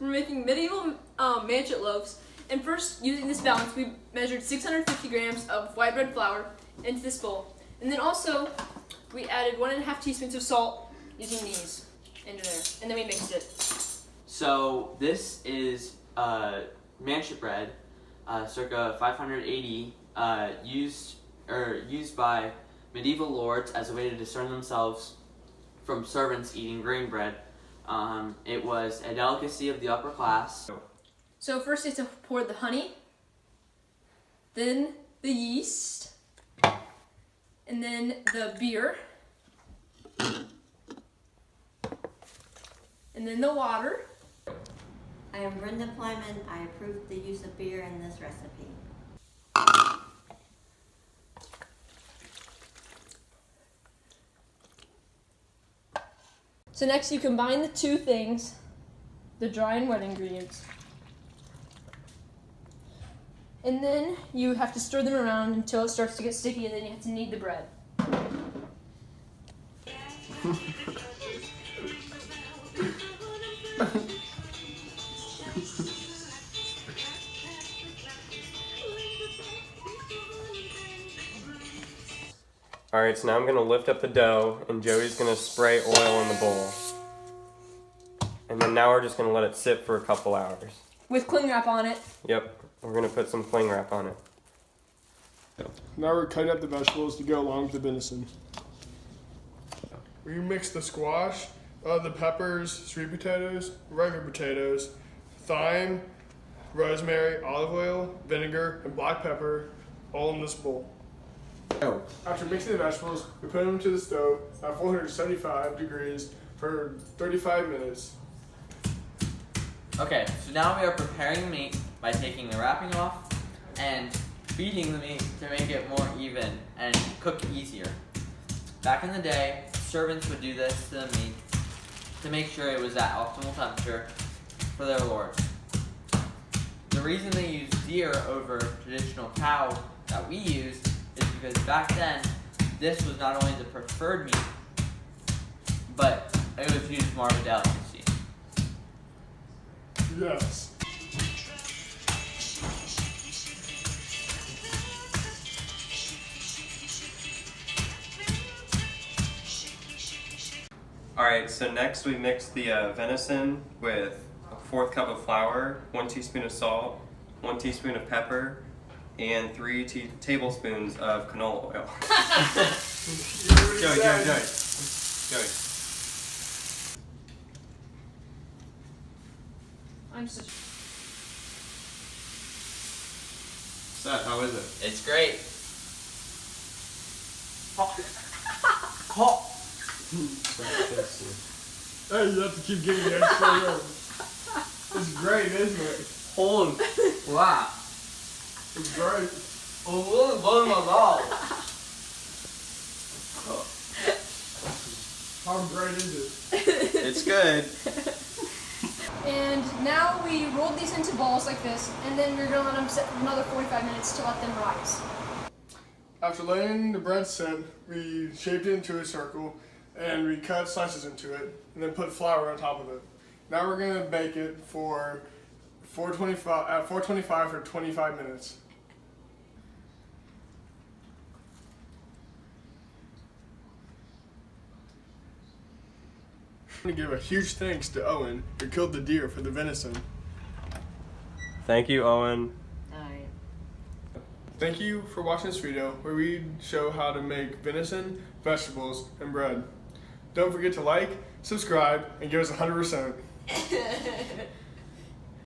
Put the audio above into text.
we're making medieval manchet loaves. And first, using this balance, we measured 650 grams of white bread flour into this bowl. And then also, we added 1.5 teaspoons of salt using these into there. And then we mixed it. So this is manchet bread, circa 580, used by medieval lords as a way to discern themselves from servants eating grain bread. It was a delicacy of the upper class. So first, you have to pour the honey, then the yeast, and then the beer, and then the water. I am Brenda Plyman. I approve the use of beer in this recipe. So next you combine the two things, the dry and wet ingredients. And then you have to stir them around until it starts to get sticky, and then you have to knead the bread. Alright, so now I'm going to lift up the dough, and Joey's going to spray oil in the bowl. And then now we're just going to let it sit for a couple hours. With cling wrap on it. Yep, we're going to put some cling wrap on it. Now we're cutting up the vegetables to go along with the venison. We mix the squash, the peppers, sweet potatoes, regular potatoes, thyme, rosemary, olive oil, vinegar, and black pepper all in this bowl. After mixing the vegetables, we put them to the stove at 475 degrees for 35 minutes. Okay, so now we are preparing the meat by taking the wrapping off and beating the meat to make it more even and cook easier. Back in the day, servants would do this to the meat to make sure it was at optimal temperature for their lords. The reason they used deer over traditional cow that we use is because back then, this was not only the preferred meat, but it was used more of a delicacy. Yes. Alright, so next we mix the venison with a 1/4 cup of flour, 1 teaspoon of salt, 1 teaspoon of pepper, and 3 tablespoons of canola oil. Joey. I'm such. Seth, how is it? It's great. Hey, you have to keep giving the extra room. It's great, isn't it? Holy wow. It's great. Oh my god. How great is it? It's good. And now we rolled these into balls like this, and then we're gonna let them sit for another 45 minutes to let them rise. After letting the bread sit, we shaped it into a circle and we cut slices into it and then put flour on top of it. Now we're gonna bake it for 425 for 25 minutes. I'm gonna give a huge thanks to Owen who killed the deer for the venison. Thank you, Owen. Alright. Thank you for watching this video where we show how to make venison, vegetables, and bread. Don't forget to like, subscribe, and give us 100%.